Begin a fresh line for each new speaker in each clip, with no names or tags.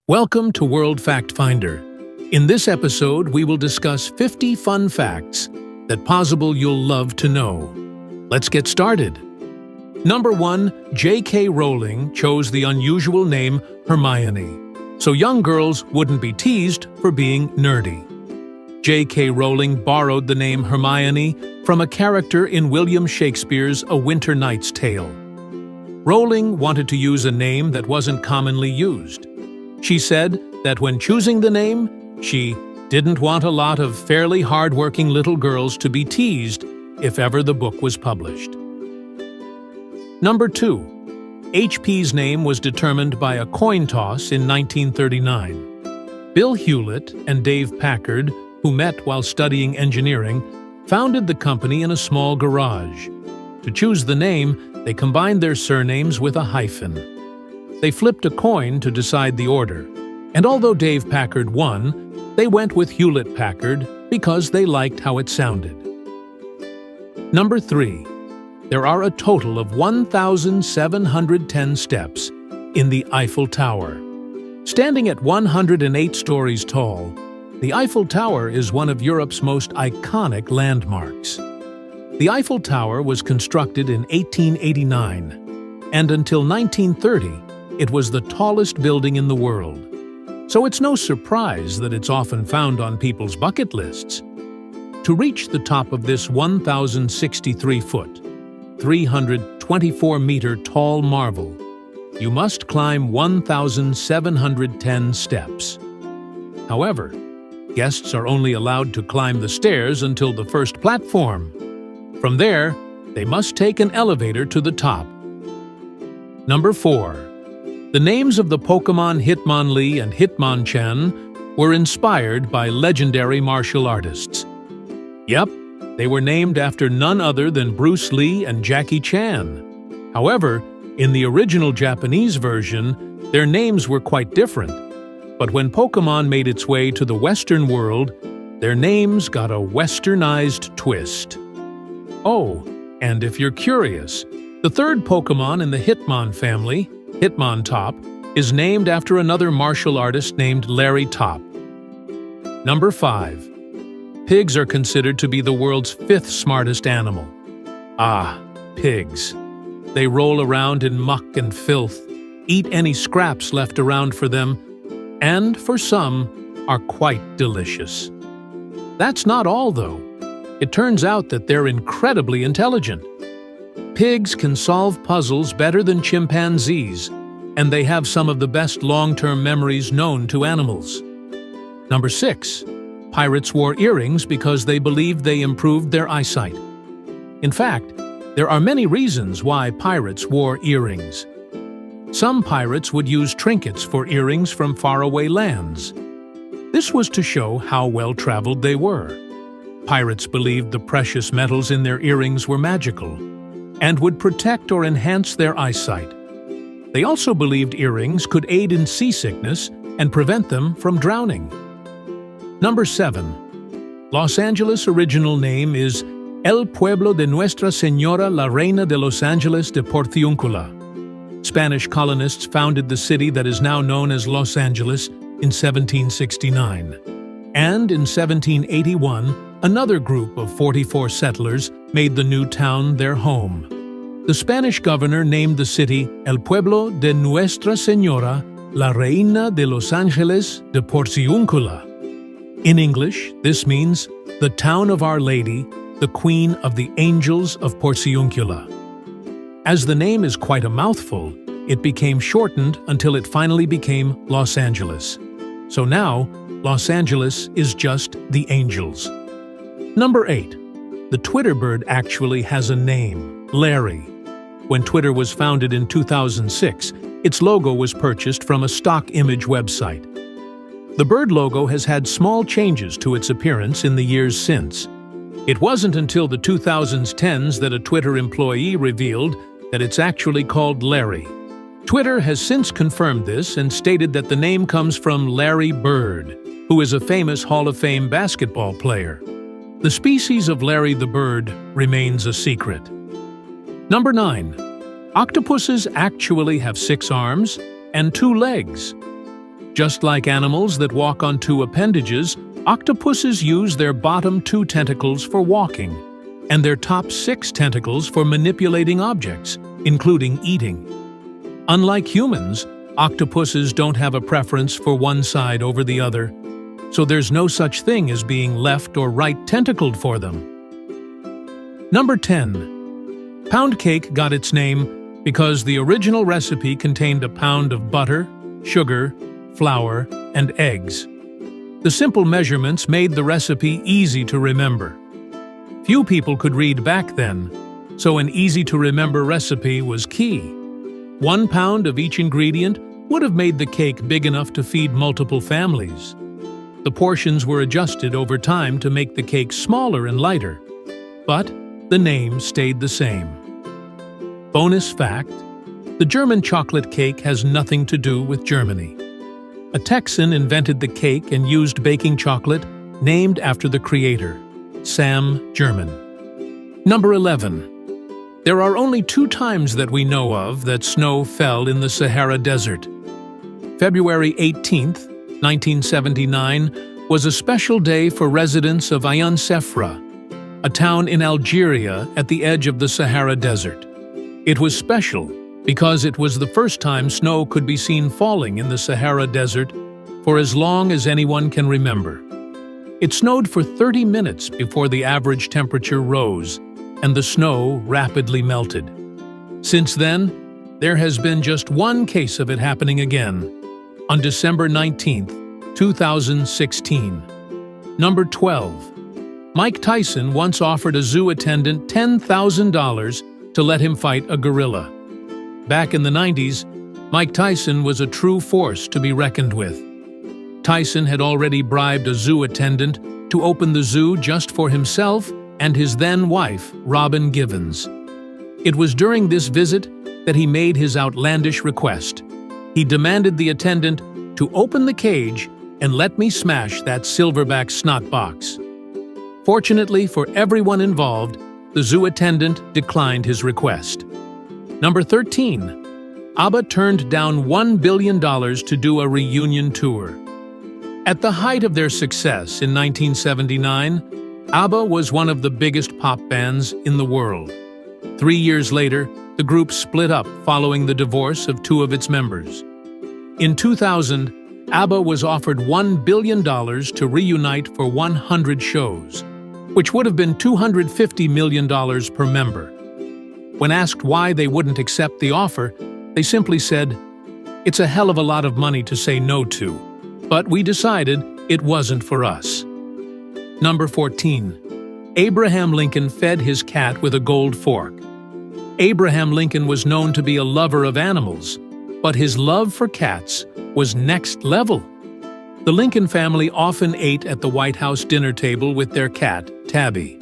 Welcome to World Fact Finder. In this episode, we will discuss 50 fun facts that possible you'll love to know. Let's get started. Number 1. J.K. Rowling chose the unusual name Hermione, so young girls wouldn't be teased for being nerdy. J.K. Rowling borrowed the name Hermione from a character in William Shakespeare's A Winter Night's Tale. Rowling wanted to use a name that wasn't commonly used. She said that when choosing the name, she didn't want a lot of fairly hard-working little girls to be teased if ever the book was published. Number 2. HP's name was determined by a coin toss in 1939. Bill Hewlett and Dave Packard, who met while studying engineering, founded the company in a small garage. To choose the name, they combined their surnames with a hyphen. They flipped a coin to decide the order, and although Dave Packard won, they went with Hewlett-Packard because they liked how it sounded. Number 3. There are a total of 1,710 steps in the Eiffel Tower. Standing at 108 stories tall, the Eiffel Tower is one of Europe's most iconic landmarks. The Eiffel Tower was constructed in 1889, and until 1930, it was the tallest building in the world. So it's no surprise that it's often found on people's bucket lists. To reach the top of this 1,063-foot, 324-meter tall marvel, you must climb 1,710 steps. However, guests are only allowed to climb the stairs until the first platform. From there, they must take an elevator to the top. Number 4. The names of the Pokémon Hitmonlee and Hitmonchan were inspired by legendary martial artists. Yep, they were named after none other than Bruce Lee and Jackie Chan. However, in the original Japanese version, their names were quite different. But when Pokémon made its way to the Western world, their names got a westernized twist. Oh, and if you're curious, the third Pokémon in the Hitmon family, Hitmontop, is named after another martial artist named Larry Top. Number 5. Pigs are considered to be the world's 5th smartest animal. Ah, pigs. They roll around in muck and filth, eat any scraps left around for them, and, for some, are quite delicious. That's not all, though. It turns out that they're incredibly intelligent. Pigs can solve puzzles better than chimpanzees, and they have some of the best long-term memories known to animals. Number 6. Pirates wore earrings because they believed they improved their eyesight. In fact, there are many reasons why pirates wore earrings. Some pirates would use trinkets for earrings from faraway lands. This was to show how well-traveled they were. Pirates believed the precious metals in their earrings were magical and would protect or enhance their eyesight. They also believed earrings could aid in seasickness and prevent them from drowning. Number 7. Los Angeles' original name is El Pueblo de Nuestra Señora la Reina de Los Angeles de Porciúncula. Spanish colonists founded the city that is now known as Los Angeles in 1769. And in 1781, another group of 44 settlers made the new town their home. The Spanish governor named the city El Pueblo de Nuestra Señora la Reina de Los Angeles de Porciúncula. In English, this means the town of Our Lady, the Queen of the Angels of Porciúncula. As the name is quite a mouthful, it became shortened until it finally became Los Angeles. So now, Los Angeles is just the Angels. Number 8. The Twitter bird actually has a name, Larry. When Twitter was founded in 2006, its logo was purchased from a stock image website. The bird logo has had small changes to its appearance in the years since. It wasn't until the 2010s that a Twitter employee revealed that it's actually called Larry. Twitter has since confirmed this and stated that the name comes from Larry Bird, who is a famous Hall of Fame basketball player. The species of Larry the Bird remains a secret. Number 9. Octopuses actually have 6 arms and 2 legs. Just like animals that walk on two appendages, octopuses use their bottom two tentacles for walking, and their top six tentacles for manipulating objects, including eating. Unlike humans, octopuses don't have a preference for one side over the other, so there's no such thing as being left or right tentacled for them. Number 10. Pound cake got its name because the original recipe contained a pound of butter, sugar, flour, and eggs. The simple measurements made the recipe easy to remember. Few people could read back then, so an easy-to-remember recipe was key. 1 pound of each ingredient would have made the cake big enough to feed multiple families. The portions were adjusted over time to make the cake smaller and lighter, but the name stayed the same. Bonus fact: the German chocolate cake has nothing to do with Germany. A Texan invented the cake and used baking chocolate named after the creator, Sam German. Number 11. There are only 2 times that we know of that snow fell in the Sahara Desert. February 18th, 1979 was a special day for residents of Ain Sefra, a town in Algeria at the edge of the Sahara Desert. It was special because it was the first time snow could be seen falling in the Sahara Desert for as long as anyone can remember. It snowed for 30 minutes before the average temperature rose, and the snow rapidly melted. Since then, there has been just one case of it happening again, on December 19, 2016. Number 12. Mike Tyson once offered a zoo attendant $10,000 to let him fight a gorilla. Back in the 90s, Mike Tyson was a true force to be reckoned with. Tyson had already bribed a zoo attendant to open the zoo just for himself and his then-wife, Robin Givens. It was during this visit that he made his outlandish request. He demanded the attendant to open the cage and let me smash that silverback snot box. Fortunately for everyone involved, the zoo attendant declined his request. Number 13. ABBA turned down $1 billion to do a reunion tour. At the height of their success in 1979, ABBA was one of the biggest pop bands in the world. 3 years later, the group split up following the divorce of 2 of its members. In 2000, ABBA was offered $1 billion to reunite for 100 shows, which would have been $250 million per member. When asked why they wouldn't accept the offer, they simply said, "It's a hell of a lot of money to say no to, but we decided it wasn't for us." Number 14. Abraham Lincoln fed his cat with a gold fork. Abraham Lincoln was known to be a lover of animals, but his love for cats was next level. The Lincoln family often ate at the White House dinner table with their cat, Tabby.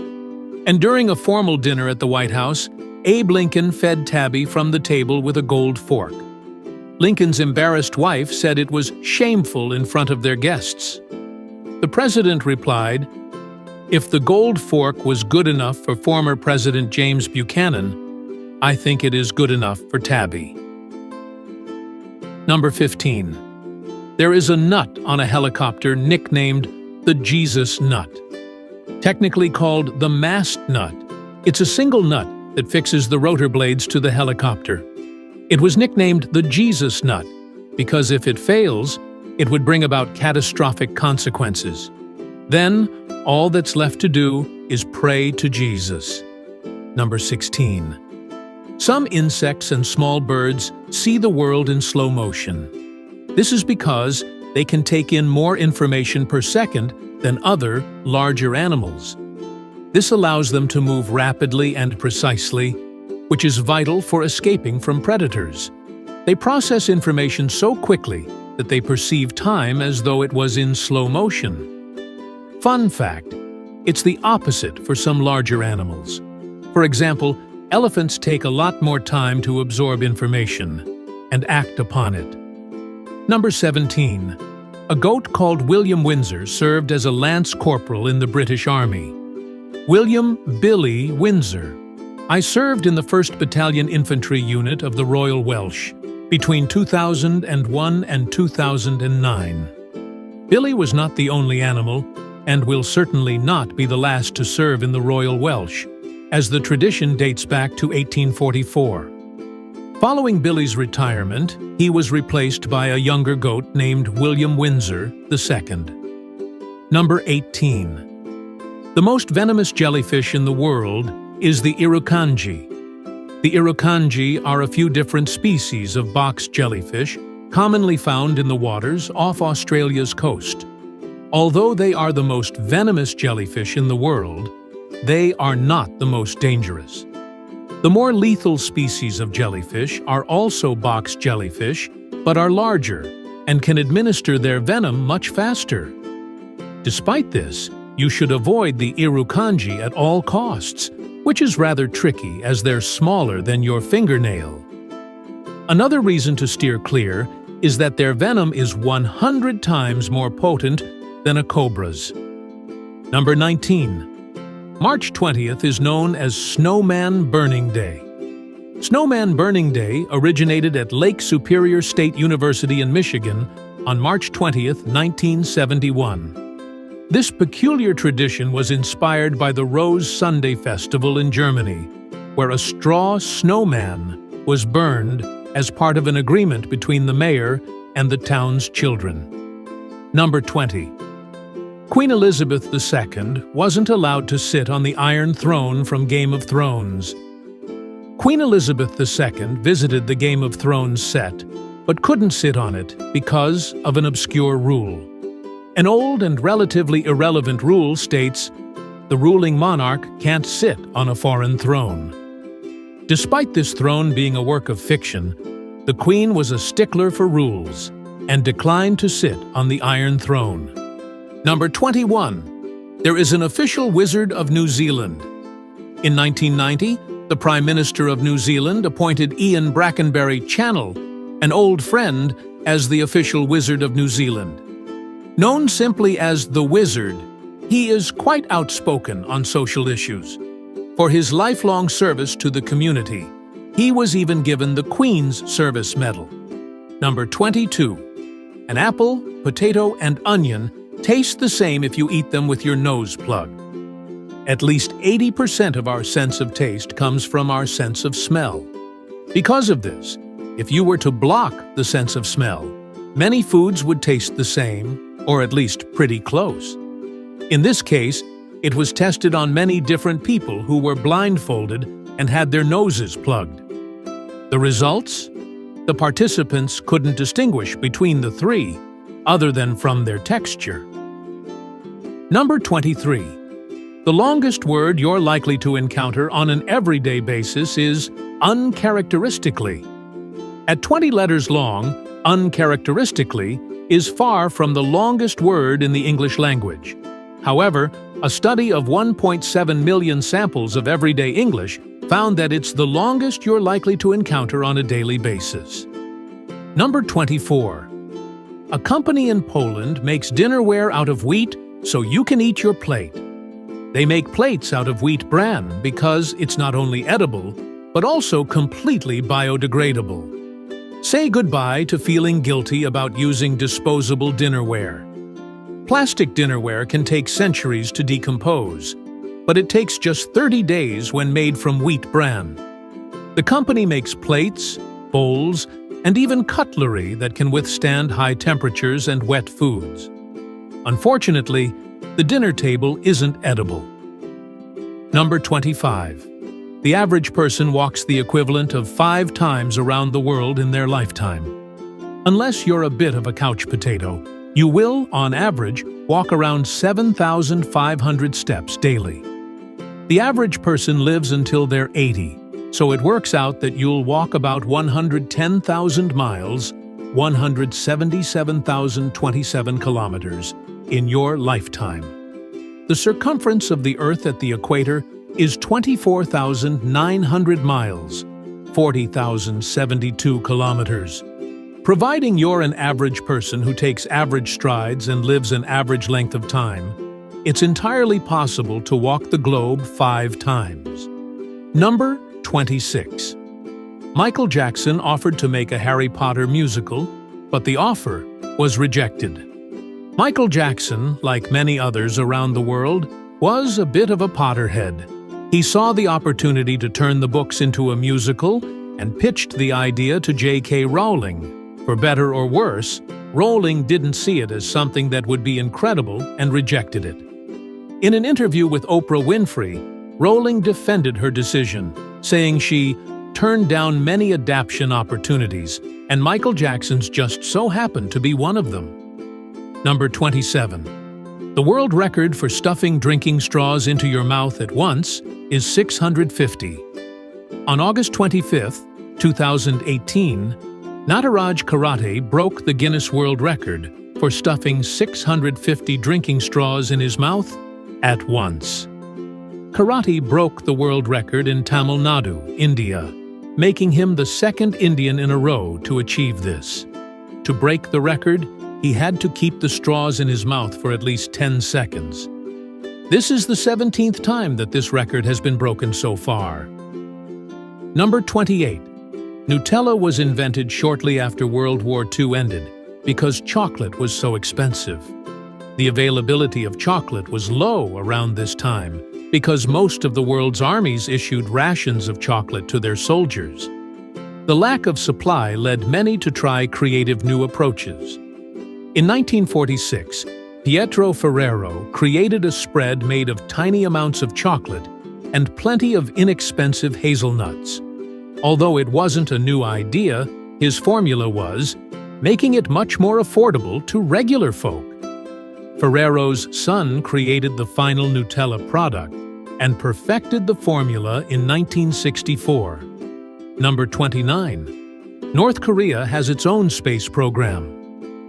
And during a formal dinner at the White House, Abe Lincoln fed Tabby from the table with a gold fork. Lincoln's embarrassed wife said it was shameful in front of their guests. The president replied, "If the gold fork was good enough for former President James Buchanan, I think it is good enough for Tabby." Number 15. There is a nut on a helicopter nicknamed the Jesus nut. Technically called the mast nut, it's a single nut that fixes the rotor blades to the helicopter. It was nicknamed the Jesus nut because if it fails, it would bring about catastrophic consequences. Then, all that's left to do is pray to Jesus. Number 16. Some insects and small birds see the world in slow motion. This is because they can take in more information per second than other, larger animals. This allows them to move rapidly and precisely, which is vital for escaping from predators. They process information so quickly that they perceive time as though it was in slow motion. Fun fact: it's the opposite for some larger animals. For example, elephants take a lot more time to absorb information and act upon it. Number 17. A goat called William Windsor served as a lance corporal in the British Army. William Billy Windsor. I served in the 1st Battalion Infantry Unit of the Royal Welsh. between 2001 and 2009. Billy was not the only animal, and will certainly not be the last to serve in the Royal Welsh, as the tradition dates back to 1844. Following Billy's retirement, he was replaced by a younger goat named William Windsor II. Number 18. The most venomous jellyfish in the world is the irukandji. The irukandji are a few different species of box jellyfish commonly found in the waters off Australia's coast. Although they are the most venomous jellyfish in the world, they are not the most dangerous. The more lethal species of jellyfish are also box jellyfish, but are larger and can administer their venom much faster. Despite this, you should avoid the irukandji at all costs, which is rather tricky as they're smaller than your fingernail. Another reason to steer clear is that their venom is 100 times more potent than a cobra's. Number 19. March 20th is known as Snowman Burning Day. Snowman Burning Day originated at Lake Superior State University in Michigan on March 20th, 1971. This peculiar tradition was inspired by the Rose Sunday Festival in Germany, where a straw snowman was burned as part of an agreement between the mayor and the town's children. Number 20. Queen Elizabeth II wasn't allowed to sit on the Iron Throne from Game of Thrones. Queen Elizabeth II visited the Game of Thrones set, but couldn't sit on it because of an obscure rule. An old and relatively irrelevant rule states, the ruling monarch can't sit on a foreign throne. Despite this throne being a work of fiction, the Queen was a stickler for rules and declined to sit on the Iron Throne. Number 21. There is an official wizard of New Zealand. In 1990, the Prime Minister of New Zealand appointed Ian Brackenbury Channell, an old friend, as the official wizard of New Zealand. Known simply as the Wizard, he is quite outspoken on social issues. For his lifelong service to the community, he was even given the Queen's Service Medal. Number 22. An apple, potato, and onion taste the same if you eat them with your nose plugged. At least 80% of our sense of taste comes from our sense of smell. Because of this, if you were to block the sense of smell, many foods would taste the same, or at least pretty close. In this case, it was tested on many different people who were blindfolded and had their noses plugged. The results? The participants couldn't distinguish between the three, other than from their texture. Number 23. The longest word you're likely to encounter on an everyday basis is uncharacteristically. At 20 letters long, uncharacteristically is far from the longest word in the English language. However, a study of 1.7 million samples of everyday English found that it's the longest you're likely to encounter on a daily basis. Number 24. A company in Poland makes dinnerware out of wheat so you can eat your plate. They make plates out of wheat bran because it's not only edible, but also completely biodegradable. Say goodbye to feeling guilty about using disposable dinnerware. Plastic dinnerware can take centuries to decompose, but it takes just 30 days when made from wheat bran. The company makes plates, bowls, and even cutlery that can withstand high temperatures and wet foods. Unfortunately, the dinner table isn't edible. Number 25. The average person walks the equivalent of 5 times around the world in their lifetime. Unless you're a bit of a couch potato, you will, on average, walk around 7,500 steps daily. The average person lives until they're 80, so it works out that you'll walk about 110,000 miles, 177,027 kilometers, in your lifetime. The circumference of the Earth at the equator is 24,900 miles, 40,072 kilometers. Providing you're an average person who takes average strides and lives an average length of time, it's entirely possible to walk the globe 5 times. Number 26. Michael Jackson offered to make a Harry Potter musical, but the offer was rejected. Michael Jackson, like many others around the world, was a bit of a Potterhead. He saw the opportunity to turn the books into a musical and pitched the idea to J.K. Rowling. For better or worse, Rowling didn't see it as something that would be incredible and rejected it. In an interview with Oprah Winfrey, Rowling defended her decision, saying she turned down many adaptation opportunities, and Michael Jackson's just so happened to be one of them. Number 27. The world record for stuffing drinking straws into your mouth at once is 650. On August 25, 2018, Nataraj Karate broke the Guinness World Record for stuffing 650 drinking straws in his mouth at once. Karate broke the world record in Tamil Nadu, India, making him the second Indian in a row to achieve this. To break the record, he had to keep the straws in his mouth for at least 10 seconds. This is the 17th time that this record has been broken so far. Number 28. Nutella was invented shortly after World War II ended because chocolate was so expensive. The availability of chocolate was low around this time because most of the world's armies issued rations of chocolate to their soldiers. The lack of supply led many to try creative new approaches. In 1946, Pietro Ferrero created a spread made of tiny amounts of chocolate and plenty of inexpensive hazelnuts. Although it wasn't a new idea, his formula was making it much more affordable to regular folk. Ferrero's son created the final Nutella product and perfected the formula in 1964. Number 29. North Korea has its own space program.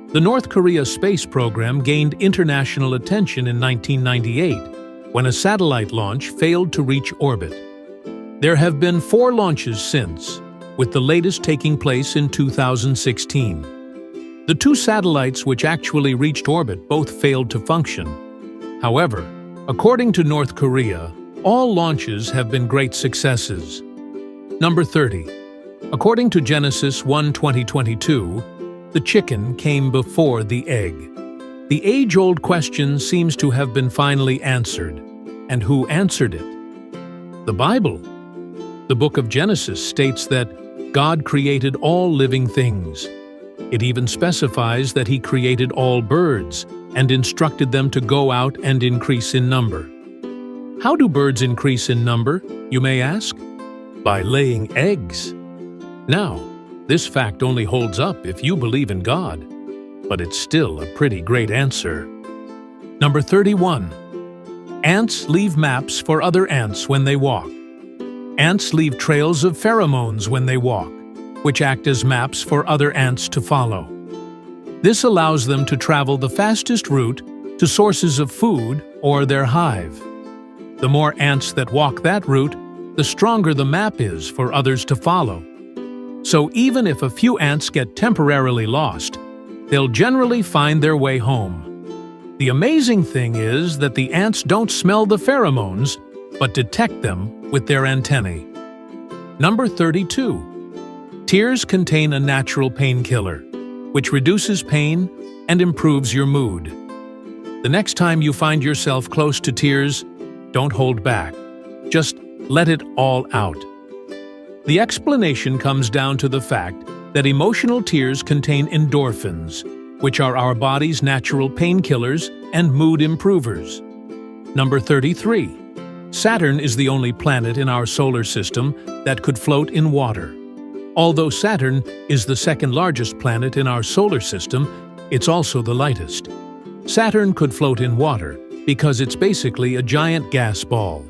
The North Korea space program gained international attention in 1998 when a satellite launch failed to reach orbit. There have been 4 launches since, with the latest taking place in 2016. The 2 satellites which actually reached orbit both failed to function. However, according to North Korea, all launches have been great successes. Number 30. According to Genesis 1:2022, the chicken came before the egg. The age-old question seems to have been finally answered. And who answered it? The Bible. The book of Genesis states that God created all living things. It even specifies that He created all birds and instructed them to go out and increase in number. How do birds increase in number, you may ask? By laying eggs. Now, this fact only holds up if you believe in God, but it's still a pretty great answer. Number 31. Ants leave maps for other ants when they walk. Ants leave trails of pheromones when they walk, which act as maps for other ants to follow. This allows them to travel the fastest route to sources of food or their hive. The more ants that walk that route, the stronger the map is for others to follow. So even if a few ants get temporarily lost, they'll generally find their way home. The amazing thing is that the ants don't smell the pheromones, but detect them with their antennae. Number 32. Tears contain a natural painkiller, which reduces pain and improves your mood. The next time you find yourself close to tears, don't hold back. Just let it all out. The explanation comes down to the fact that emotional tears contain endorphins, which are our body's natural painkillers and mood improvers. Number 33. Saturn is the only planet in our solar system that could float in water. Although Saturn is the second largest planet in our solar system, it's also the lightest. Saturn could float in water because it's basically a giant gas ball.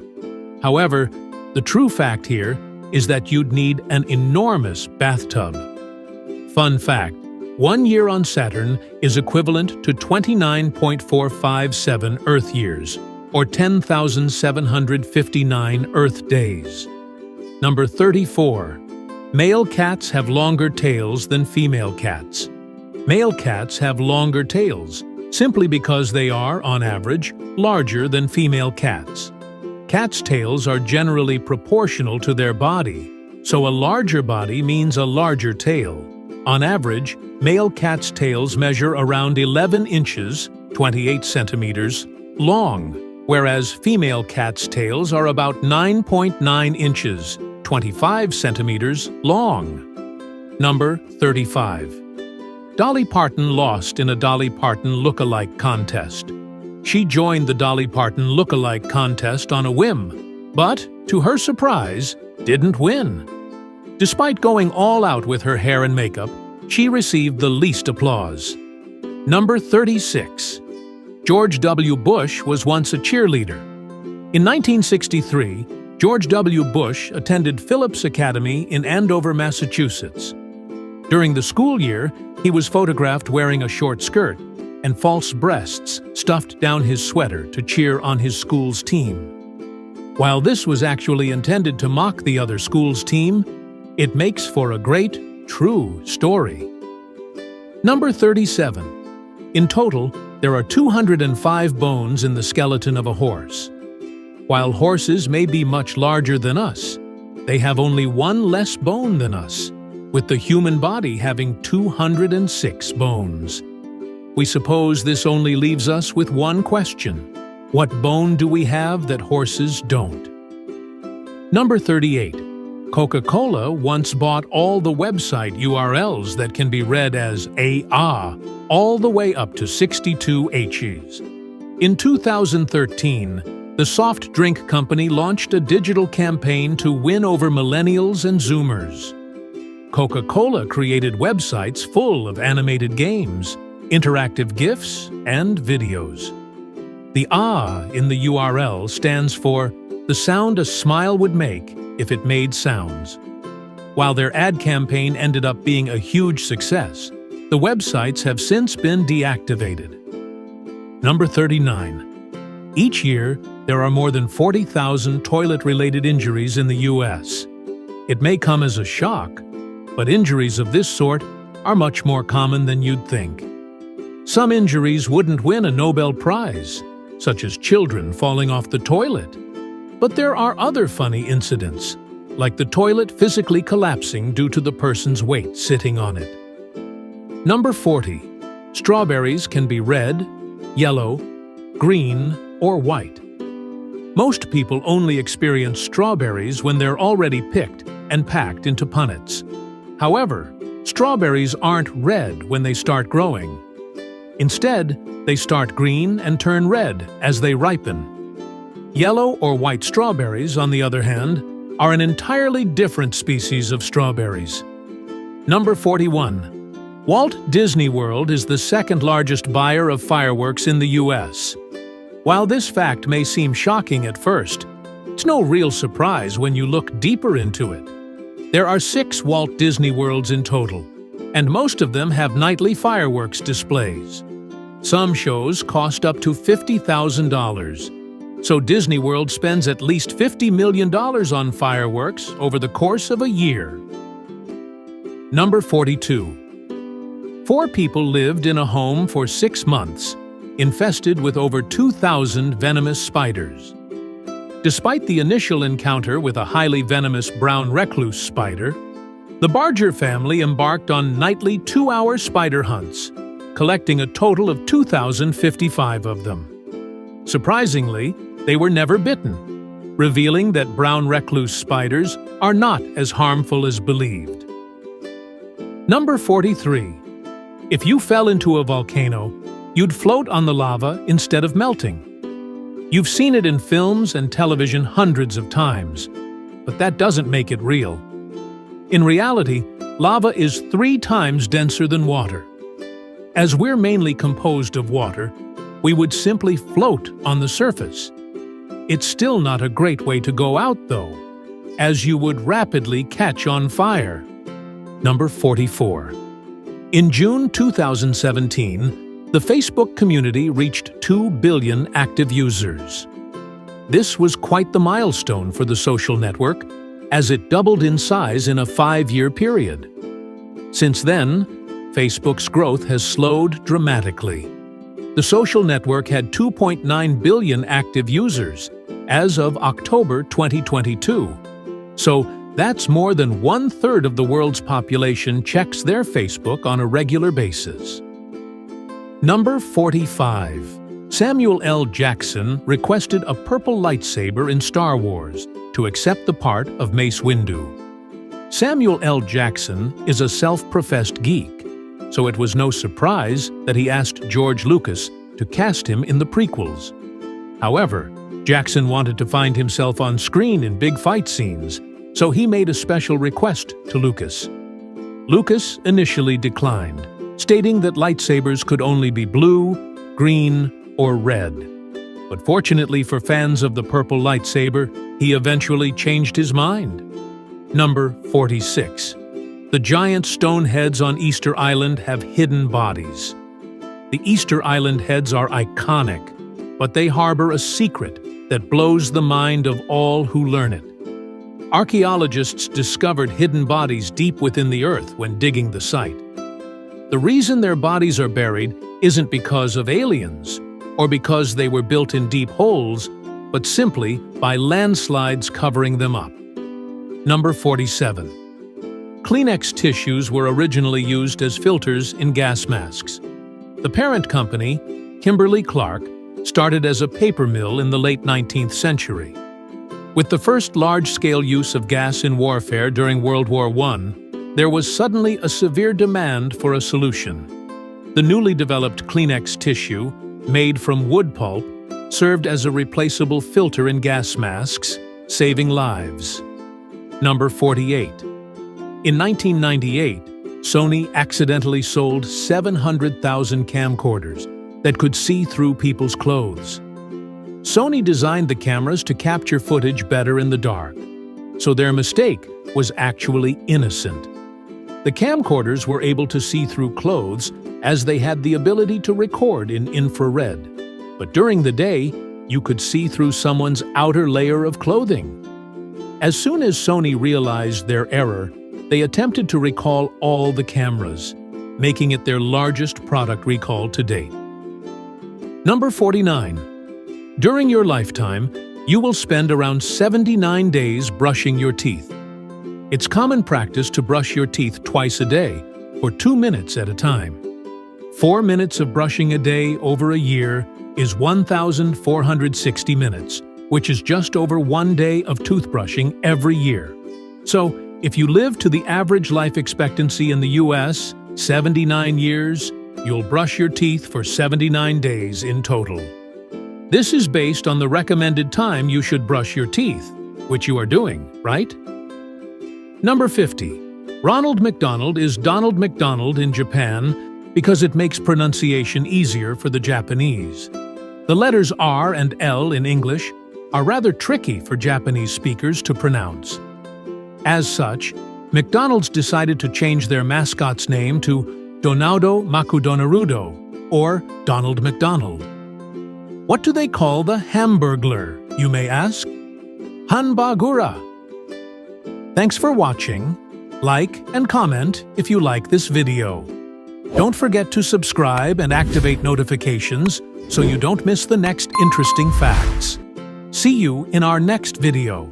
However, the true fact here is that you'd need an enormous bathtub. Fun fact, 1 year on Saturn is equivalent to 29.457 Earth years, or 10,759 Earth days. Number 34. Male cats have longer tails than female cats. Male cats have longer tails simply because they are, on average, larger than female cats. Cats' tails are generally proportional to their body, So a larger body means a larger tail. On average, male cats' tails measure around 11 inches, 28 centimeters, long, whereas female cats' tails are about 9.9 inches, 25 centimeters, long. Number 35. Dolly Parton lost in a Dolly Parton look-alike contest. She joined the Dolly Parton look-alike contest on a whim, but, to her surprise, didn't win. Despite going all out with her hair and makeup, she received the least applause. Number 36. George W. Bush was once a cheerleader. In 1963, George W. Bush attended Phillips Academy in Andover, Massachusetts. During the school year, he was photographed wearing a short skirt and false breasts stuffed down his sweater to cheer on his school's team. While this was actually intended to mock the other school's team, it makes for a great, true story. Number 37. In total, there are 205 bones in the skeleton of a horse. While horses may be much larger than us, they have only one less bone than us, with the human body having 206 bones. We suppose this only leaves us with one question. What bone do we have that horses don't? Number 38. Coca-Cola once bought all the website URLs that can be read as A-Ah, all the way up to 62 H's. In 2013, the soft drink company launched a digital campaign to win over millennials and Zoomers. Coca-Cola created websites full of animated games, interactive GIFs, and videos. The "ah" in the URL stands for the sound a smile would make if it made sounds. While their ad campaign ended up being a huge success, the websites have since been deactivated. Number 39. Each year, there are more than 40,000 toilet-related injuries in the U.S. It may come as a shock, but injuries of this sort are much more common than you'd think. Some injuries wouldn't win a Nobel Prize, such as children falling off the toilet. But there are other funny incidents, like the toilet physically collapsing due to the person's weight sitting on it. Number 40. Strawberries can be red, yellow, green, or white. Most people only experience strawberries when they're already picked and packed into punnets. However, strawberries aren't red when they start growing. Instead, they start green and turn red as they ripen. Yellow or white strawberries, on the other hand, are an entirely different species of strawberries. Number 41. Walt Disney World is the second largest buyer of fireworks in the U.S. While this fact may seem shocking at first, it's no real surprise when you look deeper into it. There are 6 Walt Disney Worlds in total, and most of them have nightly fireworks displays. Some shows cost up to $50,000. So Disney World spends at least $50 million on fireworks over the course of a year. Number 42. 4 people lived in a home for 6 months, infested with over 2,000 venomous spiders. Despite the initial encounter with a highly venomous brown recluse spider, the Barger family embarked on nightly 2-hour spider hunts, collecting a total of 2,055 of them. Surprisingly, they were never bitten, revealing that brown recluse spiders are not as harmful as believed. Number 43. If you fell into a volcano, you'd float on the lava instead of melting. You've seen it in films and television hundreds of times, but that doesn't make it real. In reality, lava is 3 times denser than water. As we're mainly composed of water, we would simply float on the surface. It's still not a great way to go out, though, as you would rapidly catch on fire. Number 44. In June 2017, the Facebook community reached 2 billion active users. This was quite the milestone for the social network, as it doubled in size in a 5-year period. Since then, Facebook's growth has slowed dramatically. The social network had 2.9 billion active users as of October 2022. So, That's more than 1/3 of the world's population checks their Facebook on a regular basis. Number 45. Samuel L. Jackson requested a purple lightsaber in Star Wars to accept the part of Mace Windu. Samuel L. Jackson is a self-professed geek, so it was no surprise that he asked George Lucas to cast him in the prequels. However, Jackson wanted to find himself on screen in big fight scenes, so he made a special request to Lucas. Lucas initially declined, stating that lightsabers could only be blue, green, or red. But fortunately for fans of the purple lightsaber, he eventually changed his mind. Number 46. The giant stone heads on Easter Island have hidden bodies. The Easter Island heads are iconic, but they harbor a secret that blows the mind of all who learn it. Archaeologists discovered hidden bodies deep within the earth when digging the site. The reason their bodies are buried isn't because of aliens, or because they were built in deep holes, but simply by landslides covering them up. Number 47. Kleenex tissues were originally used as filters in gas masks. The parent company, Kimberly-Clark, started as a paper mill in the late 19th century. With the first large-scale use of gas in warfare during World War I, there was suddenly a severe demand for a solution. The newly developed Kleenex tissue, made from wood pulp, served as a replaceable filter in gas masks, saving lives. Number 48. In 1998, Sony accidentally sold 700,000 camcorders that could see through people's clothes. Sony designed the cameras to capture footage better in the dark, so their mistake was actually innocent. The camcorders were able to see through clothes as they had the ability to record in infrared. But during the day, you could see through someone's outer layer of clothing. As soon as Sony realized their error, they attempted to recall all the cameras, making it their largest product recall to date. Number 49. During your lifetime, you will spend around 79 days brushing your teeth. It's common practice to brush your teeth twice a day, for 2 minutes at a time. 4 minutes of brushing a day over a year is 1,460 minutes, which is just over 1 day of toothbrushing every year. So, if you live to the average life expectancy in the US, 79 years, you'll brush your teeth for 79 days in total. This is based on the recommended time you should brush your teeth, which you are doing, right? Number 50. Ronald McDonald is Donald McDonald in Japan because it makes pronunciation easier for the Japanese. The letters R and L in English are rather tricky for Japanese speakers to pronounce. As such, McDonald's decided to change their mascot's name to Donaldo Makudonarudo, or Donald McDonald. What do they call the Hamburglar, you may ask? Hanbagura. Thanks for watching. Like and comment if you like this video. Don't forget to subscribe and activate notifications so you don't miss the next interesting facts. See you in our next video.